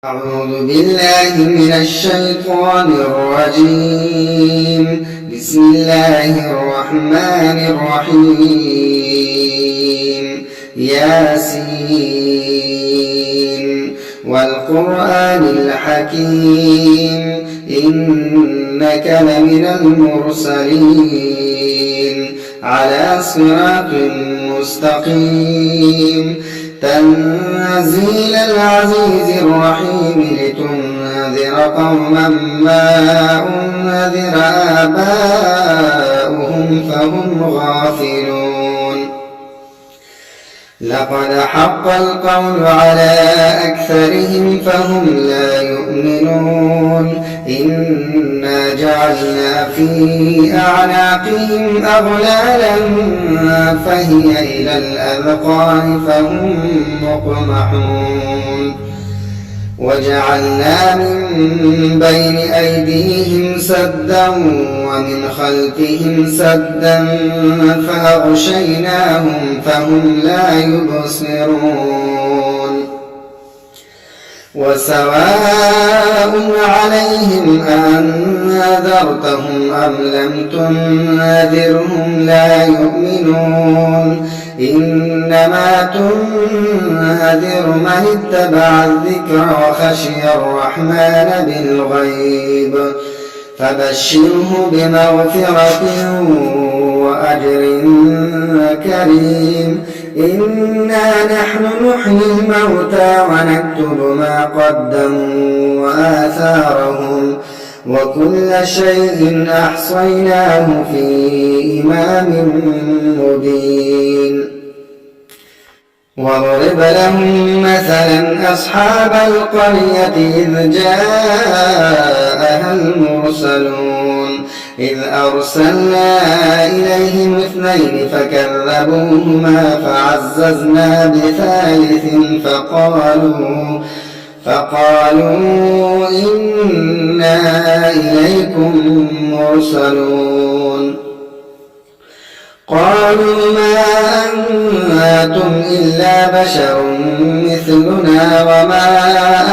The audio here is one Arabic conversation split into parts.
أعوذ بالله من الشيطان الرجيم. بسم الله الرحمن الرحيم. ياسين والقرآن الحكيم إنك لمن المرسلين على صراط مستقيم تنزيل العزيز الرحيم لتنذر قوما ما أنذر آباؤهم فهم غافلون. لقد حق القول على أكثرهم فهم لا يؤمنون. إنا جعلنا في أعناقهم أغلالا فهي إلى الأذقان فهم مقمحون. وجعلنا من بين أيديهم سدا ومن خلفهم سدا فأغشيناهم فهم لا يبصرون. وسواء عليهم أنذرتهم أم لم تنذرهم لا يؤمنون. إنما تنذر من اتبع الذكر وخشي الرحمن بالغيب فبشره بمغفرة وأجر كريم. إنا نحن نحيي الموتى ونكتب ما قدموا وآثارهم وكل شيء أحصيناه في إمام مبين. واضرب لهم مثلا أصحاب القرية إذ جاءها المرسلون إذ أرسلنا إليهم اثنين فكذبوهما فعززنا بثالث فقالوا إنا إليكم مرسلون. قالوا ما أنتم إلا بشر مثلنا وما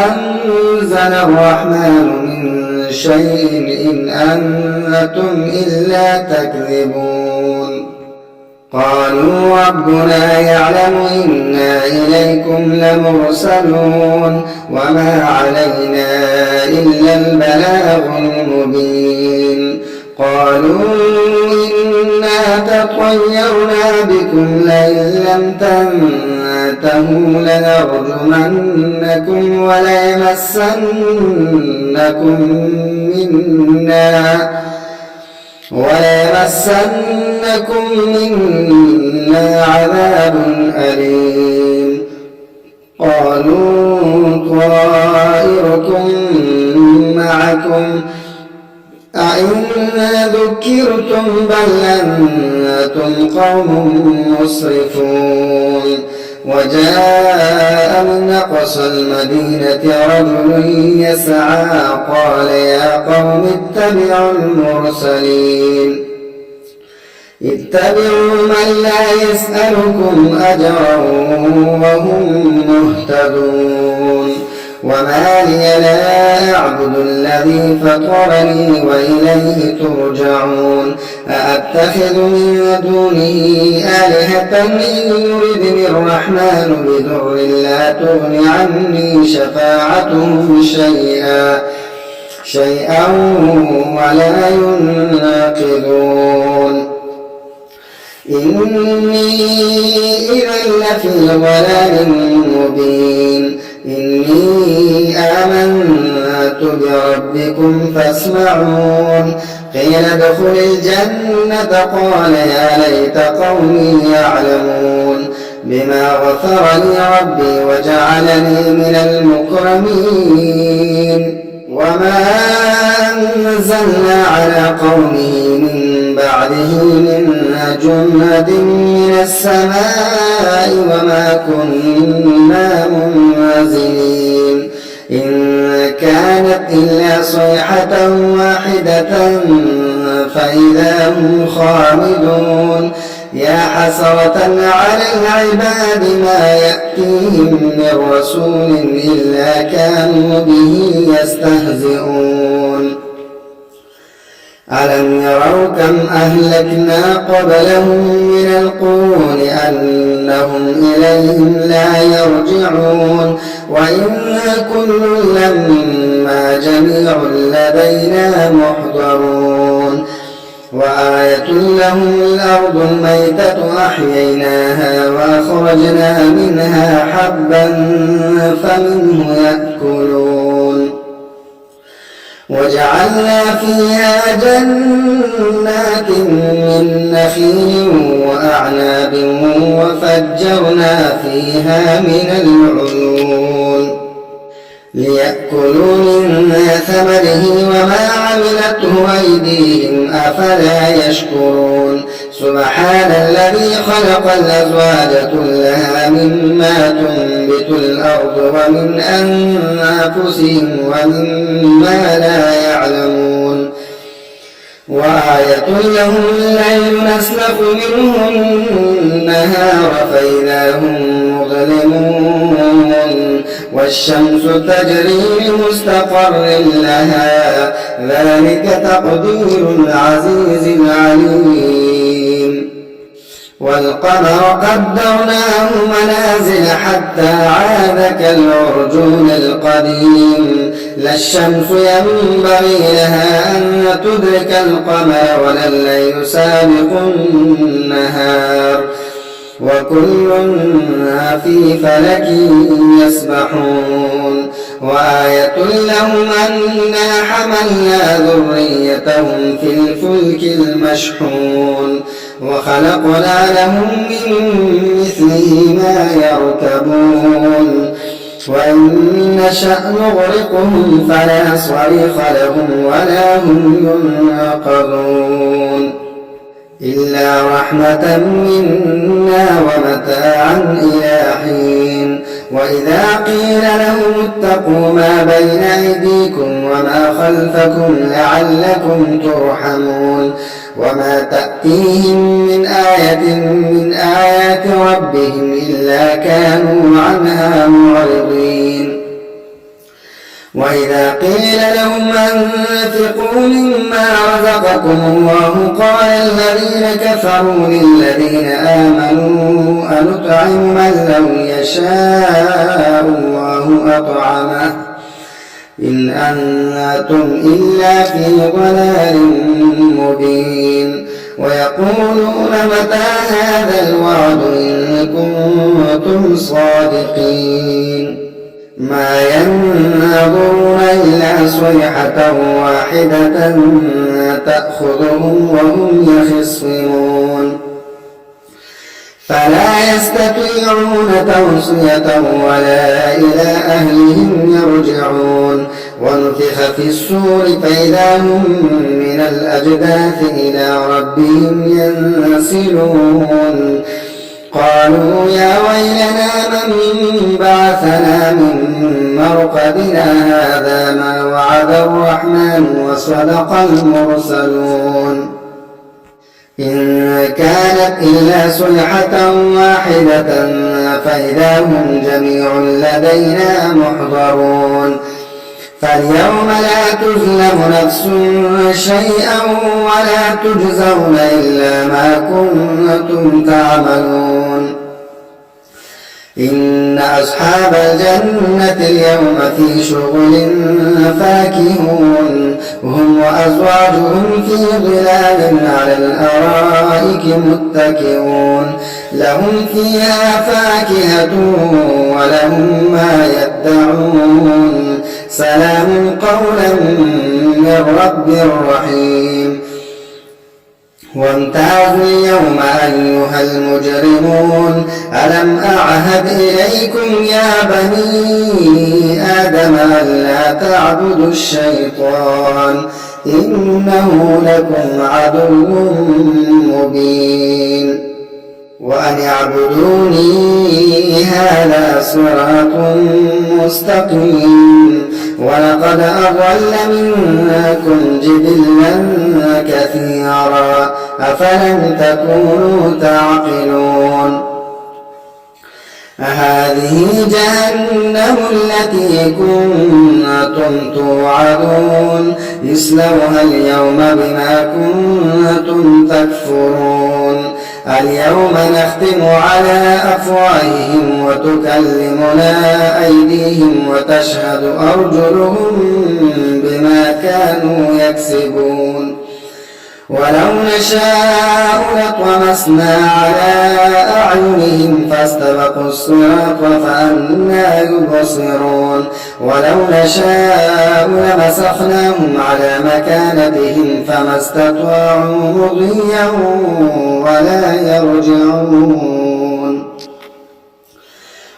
أنزل الرحمن من شيء إن أنتم إلا تكذبون. قالوا ربنا يعلم إنا إليكم لمرسلون وما علينا إلا البلاغ المبين. قالوا إنا تطيرنا بكم لئن لم تنتهوا لنرجمنكم وليمسنكم منا عذاب أليم. قالوا طائركم معكم أئن ذكرتم بل أنتم قوم مسرفون. وجاء من أقصى المدينة رجل يسعى قال يا قوم اتبعوا المرسلين اتبعوا من لا يسألكم أجرا وهم مهتدون. وما لي لا أعبد الذي فطرني وإليه ترجعون. أأتخذ من دونه آلهة إن يردني الرحمن بضر لا تغن عني شفاعتهم شيئا ولا ينقذون. إني إذا لفي ضلال مبين. إني آمنت بربكم فاسمعون. قيل ادخل الجنة قال يا ليت قومي يعلمون بما غفر لي ربي وجعلني من المكرمين. وما أنزلنا على قومه من بعده من جند من السماء وما كنا منزلين. إن كانت إلا صيحة واحدة فإذا هم خامدون. يا حسرة على العباد ما يأتيهم من رسول إلا كانوا به يستهزئون ألم يروا كم أهلكنا قبلهم من القرون أنهم إليهم لا يرجعون وإن كل لما جميع لدينا محضرون وآية لهم الأرض الميتة أحييناها وأخرجنا منها حبا فمنه يأكلون وجعلنا فيها جنات من نخيل وأعناب وفجرنا فيها من العيون ليأكلوا من ثمره وما عملته أيديهم أفلا يشكرون سبحان الذي خلق الأزواج كلها مما تنبت الأرض ومن أنفسهم ومما لا يعلمون وآية لهم الليل نسلخ منه النهار فإذا هم مظلمون والشمس تجري لمستقر لها ذلك تقدير العزيز العليم والقمر قدرناه منازل حتى عاد كالعرجون القديم لا الشمس ينبغي لها أن تدرك القمر ولا الليل سابق النهار وكل في فلك يسبحون وآية لهم أنا حملنا ذريتهم في الفلك المشحون وخلقنا لهم من مثله ما يركبون وإن نشأ نغرقهم فلا صريخ لهم ولا هم ينقذون إلا رحمة منا ومتاعا إلى حين وإذا قيل لهم اتقوا ما بين أيديكم وما خلفكم لعلكم ترحمون وما تأتيهم من آية من آيات ربهم إلا كانوا عنها معرضين وإذا قيل لهم أنفقوا مما رزقكم الله قال الذين كفروا للذين آمنوا أنطعم من لو يشاء الله أطعمه إن أنتم إلا في ضلال مبين ويقولون متى هذا الوعد إن كنتم صادقين ما ينظرون إلا صيحة واحدة تأخذهم وهم يخصمون فلا يستطيعون توصية ولا إلى أهلهم يرجعون ونفخ في الصور فإذا هم من الأجداث إلى ربهم ينسلون قالوا يا ويلنا من بعثنا من مرقدنا هذا ما وعد الرحمن وصدق المرسلون إن كانت إلا صيحة واحدة فإذا هم جميع لدينا محضرون فاليوم لا تظلم نفس شيئا ولا تجزون إلا ما كنتم تعملون إن أصحاب الجنة اليوم في شغل فاكهون هم وأزواجهم في ظلال على الأرائك متكئون لهم فيها فاكهة ولهم ما يدعون سلام قولا من رب رحيم وامتازوا اليوم أيها المجرمون ألم أعهد إليكم يا بني آدم ألا تعبدوا الشيطان إنه لكم عدو مبين وأن اعبدوني هذا صراط مستقيم ولقد أضل منكم جبلا كثيرا أفلم تكونوا تعقلون هذه جهنم التي كنتم توعدون اصلوها اليوم بما كنتم تكفرون اليوم نختم على أفواههم وتكلمنا أيديهم وتشهد أرجلهم بما كانوا يكسبون ولو نشاء لطمسنا على أعينهم فاستبقوا الصراط فأنى يبصرون ولو نشاء لمسخناهم على مكانتهم فما استطاعوا مضيا ولا يرجعون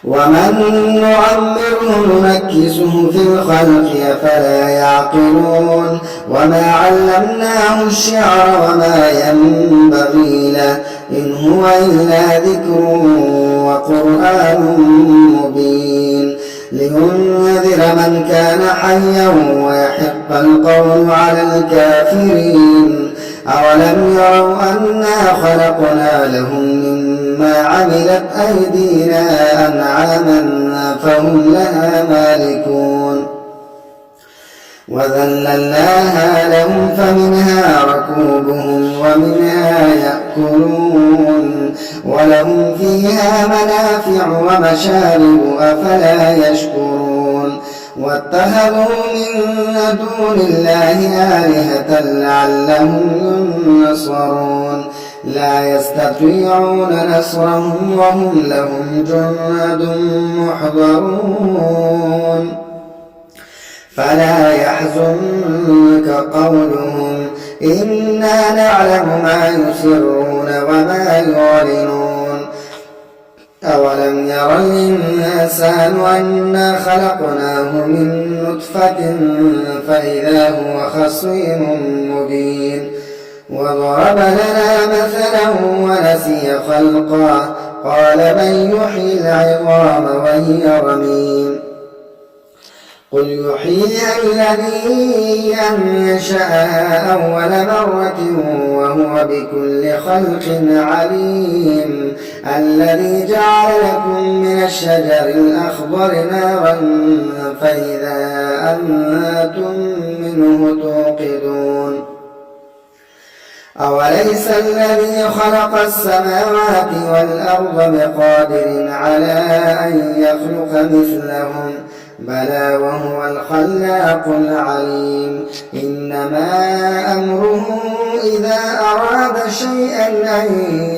ومن نعمره ننكسه في الخلق أفلا يعقلون وما علمناه الشعر وما ينبغي له إن هو إلا ذكر وقرآن مبين لينذر من كان حيا ويحق القول على الكافرين أولم يروا أنا خلقنا لهم مما عملت أيدينا أنعاما فهم لها مالكون وذللناها لهم فمنها ركوبهم ومنها يأكلون ولهم فيها منافع ومشارب أفلا يشكرون واتخذوا من دون الله آلهة لعلهم ينصرون لا يستطيعون نصرهم وهم لهم جند محضرون فلا يحزنك قولهم إنا نعلم ما يسرون وما يعلنون أولم ير الإنسان أنا خلقناه من نطفة فإذا هو خصيم مبين وضرب لنا مثلا ونسي خلقه قال من يحيي العظام وهي رميم قل يحييها الذي أنشأها أول مرة وهو بكل خلق عليم الذي جعل لكم من الشجر الأخضر نارا فإذا أنتم منه توقدون أوليس الذي خلق السماوات والأرض بقادر على أن يخلق مثلهم بلى وهو الخلاق العليم إنما أمره إذا أراد شيئا أن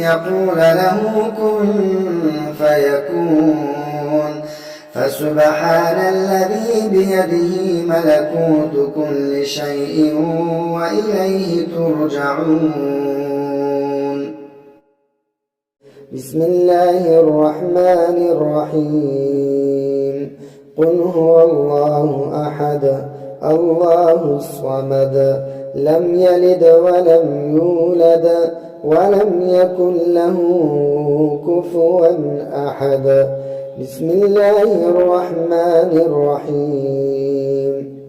يقول له كن فيكون فسبحان الذي بيده ملكوت كل شيء وإليه ترجعون بسم الله الرحمن الرحيم قل هو الله أحد الله الصمد لم يلد ولم يولد ولم يكن له كفوا أحد بسم الله الرحمن الرحيم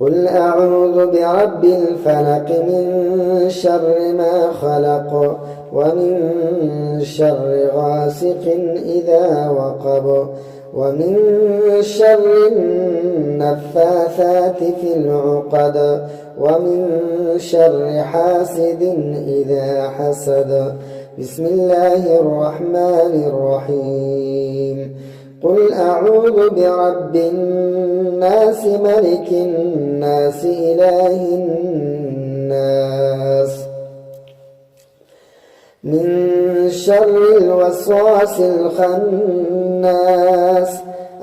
قل أعوذ برب الفلق من شر ما خلق ومن شر غاسق إذا وقب ومن شر النفاثات في العقد ومن شر حاسد إذا حسد بسم الله الرحمن الرحيم قل أعوذ برب الناس ملك الناس إله الناس من شر الوسواس الخناس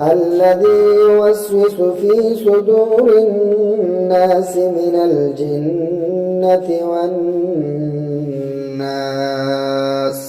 الذي يوسوس في صدور الناس من الجنة والناس